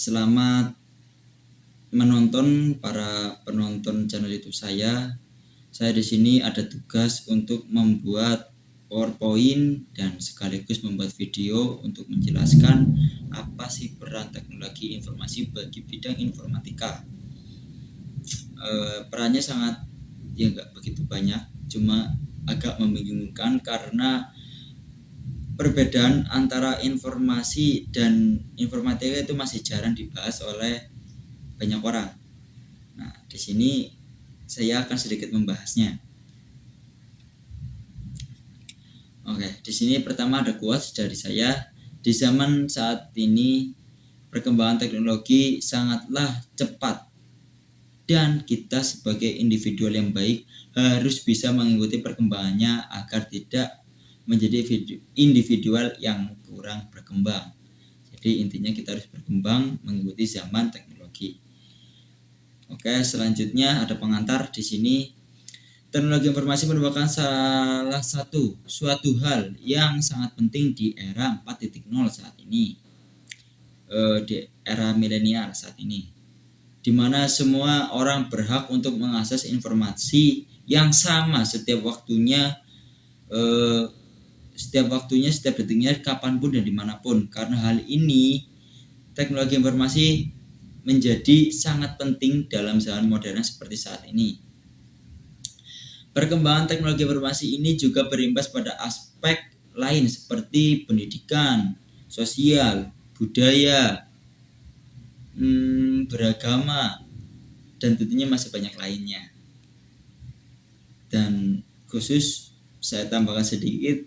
Selamat menonton para penonton channel YouTube saya. Saya di sini ada tugas untuk membuat PowerPoint dan sekaligus membuat video untuk menjelaskan apa sih peran teknologi informasi bagi bidang informatika. Perannya sangat nggak begitu banyak, cuma agak membingungkan karena perbedaan antara informasi dan informatika itu masih jarang dibahas oleh banyak orang. Nah, di sini saya akan sedikit membahasnya. Oke, di sini pertama ada quotes dari saya. Di zaman saat ini perkembangan teknologi sangatlah cepat dan kita sebagai individual yang baik harus bisa mengikuti perkembangannya agar tidak menjadi individual yang kurang berkembang. Jadi intinya kita harus berkembang mengikuti zaman teknologi. Oke, selanjutnya ada pengantar di sini. Teknologi informasi merupakan salah suatu hal yang sangat penting di era 4.0 saat ini, di era milenial saat ini, di mana semua orang berhak untuk mengakses informasi yang sama setiap waktunya, setiap detiknya, kapanpun dan dimanapun. Karena hal ini, teknologi informasi menjadi sangat penting dalam zaman modern seperti saat ini. Perkembangan teknologi informasi ini juga berimbas pada aspek lain seperti pendidikan, sosial, budaya, beragama, dan tentunya masih banyak lainnya. Dan khusus saya tambahkan sedikit,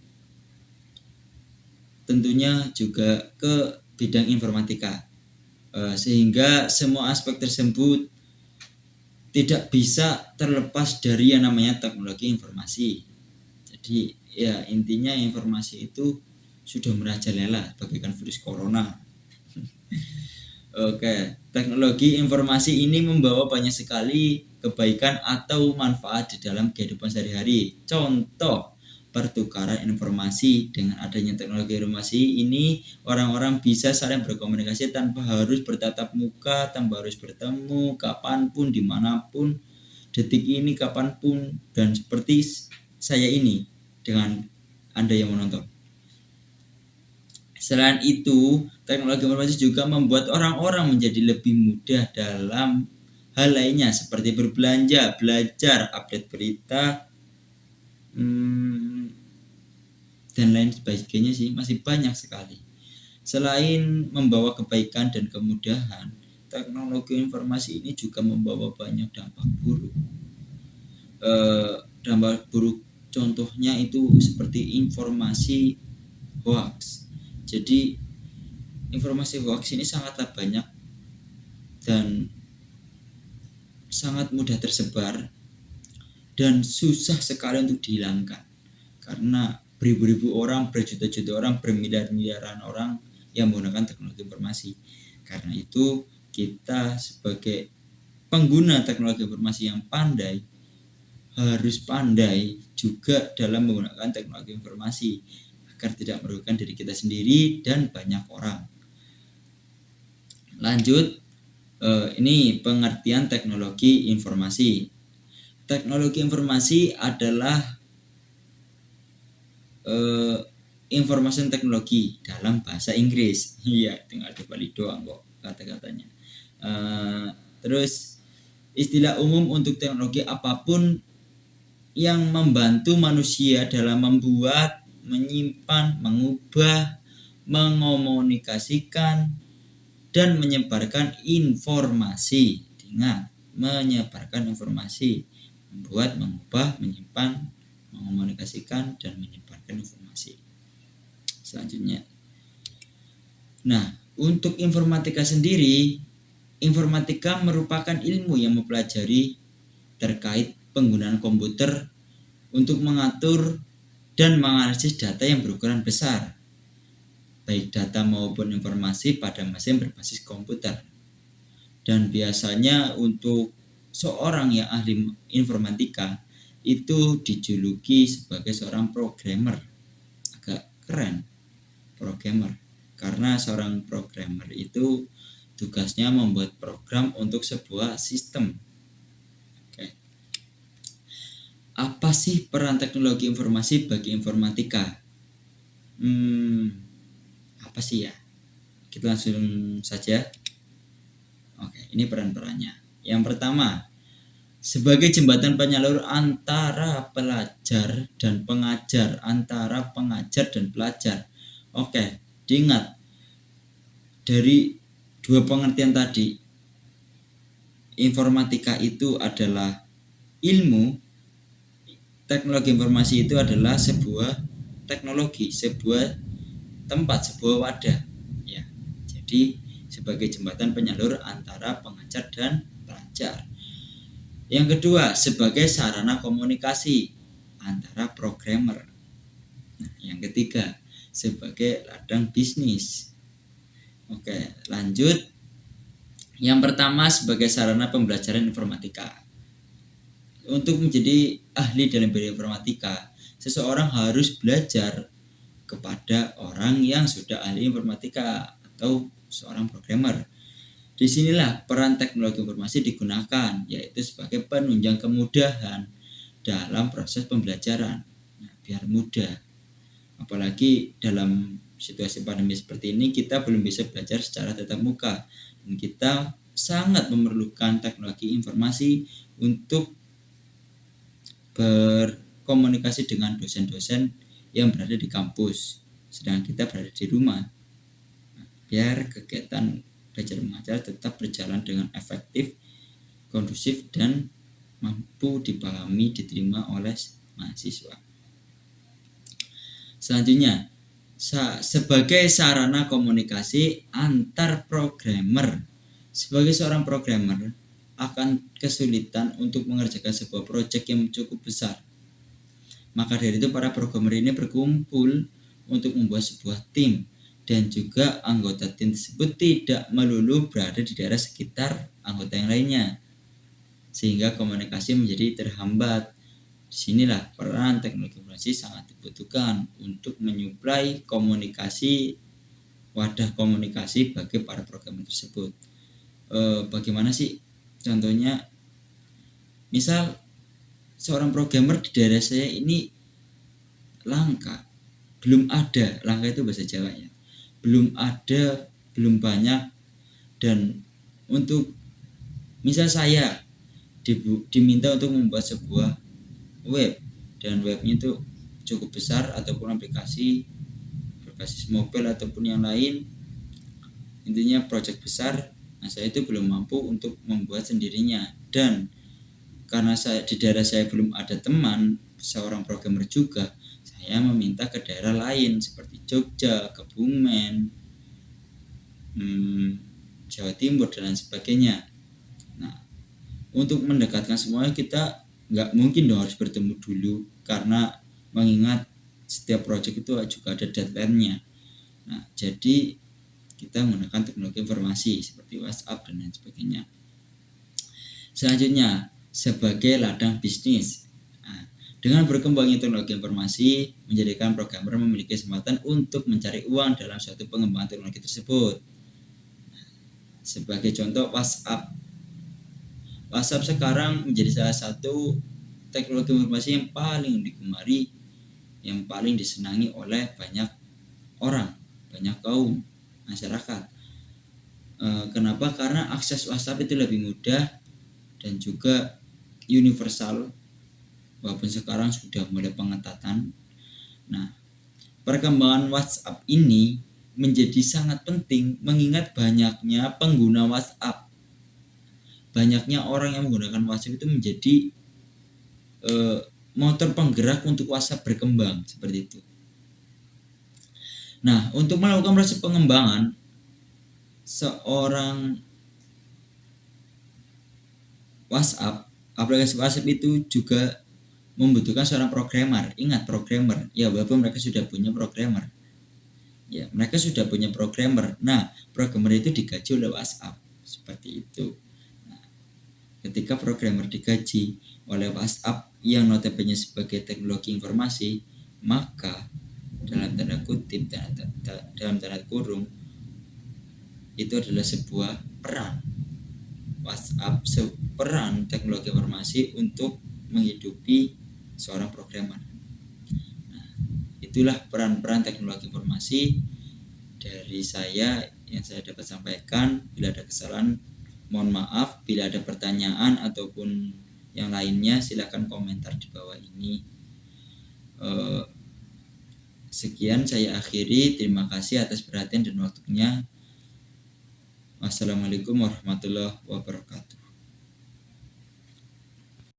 tentunya juga ke bidang informatika, sehingga semua aspek tersebut tidak bisa terlepas dari yang namanya teknologi informasi. Jadi ya intinya informasi itu sudah merajalela bagaikan virus corona. Oke, teknologi informasi ini membawa banyak sekali kebaikan atau manfaat di dalam kehidupan sehari-hari. Contoh, pertukaran informasi. Dengan adanya teknologi informasi ini, orang-orang bisa saling berkomunikasi tanpa harus bertatap muka, tanpa harus bertemu kapanpun, dimanapun, detik ini, kapanpun, dan seperti saya ini dengan Anda yang menonton. Selain itu, teknologi informasi juga membuat orang-orang menjadi lebih mudah dalam hal lainnya seperti berbelanja, belajar, update berita, dan lain sebagainya sih, masih banyak sekali. Selain membawa kebaikan dan kemudahan, teknologi informasi ini juga membawa banyak dampak buruk. Dampak buruk contohnya itu seperti informasi hoax. Jadi informasi hoax ini sangatlah banyak dan sangat mudah tersebar dan susah sekali untuk dihilangkan karena beribu-ribu orang, berjuta-juta orang, bermiliar-miliaran orang yang menggunakan teknologi informasi. Karena itu kita sebagai pengguna teknologi informasi yang pandai harus pandai juga dalam menggunakan teknologi informasi agar tidak merugikan diri kita sendiri dan banyak orang. Lanjut, ini pengertian teknologi informasi. Teknologi informasi adalah information teknologi dalam bahasa Inggris. Iya, tinggal dibalik doang kok kata-katanya. Terus istilah umum untuk teknologi apapun yang membantu manusia dalam membuat, menyimpan, mengubah, mengomunikasikan, dan menyebarkan informasi. Ingat, menyebarkan informasi, membuat, mengubah, menyimpan, mengomunikasikan, dan menyebarkan informasi. Selanjutnya, nah, untuk informatika sendiri, informatika merupakan ilmu yang mempelajari terkait penggunaan komputer untuk mengatur dan menganalisis data yang berukuran besar, baik data maupun informasi pada mesin berbasis komputer. Dan biasanya untuk seorang yang ahli informatika itu dijuluki sebagai seorang programmer. Agak keren, programmer, karena seorang programmer itu tugasnya membuat program untuk sebuah sistem. Oke. Apa sih peran teknologi informasi bagi informatika? Apa sih ya? Kita langsung saja. Oke, ini peran-perannya. Yang pertama, sebagai jembatan penyalur antara pelajar dan pengajar, antara pengajar dan pelajar. Oke, diingat dari dua pengertian tadi, informatika itu adalah ilmu, teknologi informasi itu adalah sebuah teknologi, sebuah tempat, sebuah wadah. Ya, jadi sebagai jembatan penyalur antara pengajar dan pelajar. Yang kedua, sebagai sarana komunikasi antara programmer. Nah, yang ketiga, sebagai ladang bisnis. Oke, lanjut. Yang pertama, sebagai sarana pembelajaran informatika. Untuk menjadi ahli dalam bidang informatika, seseorang harus belajar kepada orang yang sudah ahli informatika atau seorang programmer. Disinilah peran teknologi informasi digunakan, yaitu sebagai penunjang kemudahan dalam proses pembelajaran. Nah, biar mudah. Apalagi dalam situasi pandemi seperti ini, kita belum bisa belajar secara tatap muka. Dan kita sangat memerlukan teknologi informasi untuk berkomunikasi dengan dosen-dosen yang berada di kampus, sedangkan kita berada di rumah. Biar kegiatan belajar mengajar tetap berjalan dengan efektif, kondusif, dan mampu dipahami, diterima oleh mahasiswa. Selanjutnya, sebagai sarana komunikasi antar programmer. Sebagai seorang programmer akan kesulitan untuk mengerjakan sebuah proyek yang cukup besar. Maka dari itu para programmer ini berkumpul untuk membuat sebuah tim, dan juga anggota tim tersebut tidak melulu berada di daerah sekitar anggota yang lainnya, sehingga komunikasi menjadi terhambat. Disinilah peran teknologi informasi sangat dibutuhkan untuk menyuplai komunikasi, wadah komunikasi bagi para programmer tersebut. Bagaimana sih contohnya? Misal seorang programmer di daerah saya ini langka, belum ada, langka itu bahasa Jawa ya, belum ada, belum banyak. Dan untuk misal saya diminta untuk membuat sebuah web, dan webnya itu cukup besar ataupun aplikasi berbasis mobile ataupun yang lain, intinya project besar. Nah, saya itu belum mampu untuk membuat sendirinya, dan karena di daerah saya belum ada teman seorang programmer juga, saya meminta ke daerah lain seperti Jogja, Kebumen, Jawa Timur, dan lain sebagainya. Nah, untuk mendekatkan semuanya, kita nggak mungkin dong harus bertemu dulu, karena mengingat setiap project itu juga ada deadline-nya. Nah, jadi kita menggunakan teknologi informasi seperti WhatsApp dan lain sebagainya. Selanjutnya, sebagai ladang bisnis. Nah, dengan berkembangnya teknologi informasi menjadikan programmer memiliki kesempatan untuk mencari uang dalam suatu pengembangan teknologi tersebut. Sebagai contoh, WhatsApp. WhatsApp sekarang menjadi salah satu teknologi informasi yang paling digemari, yang paling disenangi oleh banyak orang, banyak kaum masyarakat. Kenapa? Karena akses WhatsApp itu lebih mudah dan juga universal, walaupun sekarang sudah mulai pengetatan. Nah, perkembangan WhatsApp ini menjadi sangat penting mengingat banyaknya pengguna WhatsApp. Banyaknya orang yang menggunakan WhatsApp itu menjadi motor penggerak untuk WhatsApp berkembang, seperti itu. Nah, untuk melakukan proses pengembangan, seorang aplikasi WhatsApp itu juga membutuhkan seorang programmer. Ingat, programmer. Ya, walaupun mereka sudah punya programmer. Ya, mereka sudah punya programmer. Nah, programmer itu digaji oleh WhatsApp. Seperti itu. Nah, ketika programmer digaji oleh WhatsApp yang notabene sebagai teknologi informasi, maka dalam tanda kutip, dalam tanda kurung, itu adalah sebuah peran WhatsApp, peran teknologi informasi untuk menghidupi seorang programmer. Nah, itulah peran-peran teknologi informasi dari saya yang saya dapat sampaikan. Bila ada kesalahan, mohon maaf. Bila ada pertanyaan ataupun yang lainnya, silakan komentar di bawah ini. Sekian saya akhiri. Terima kasih atas perhatian dan waktunya. Wassalamualaikum warahmatullahi wabarakatuh.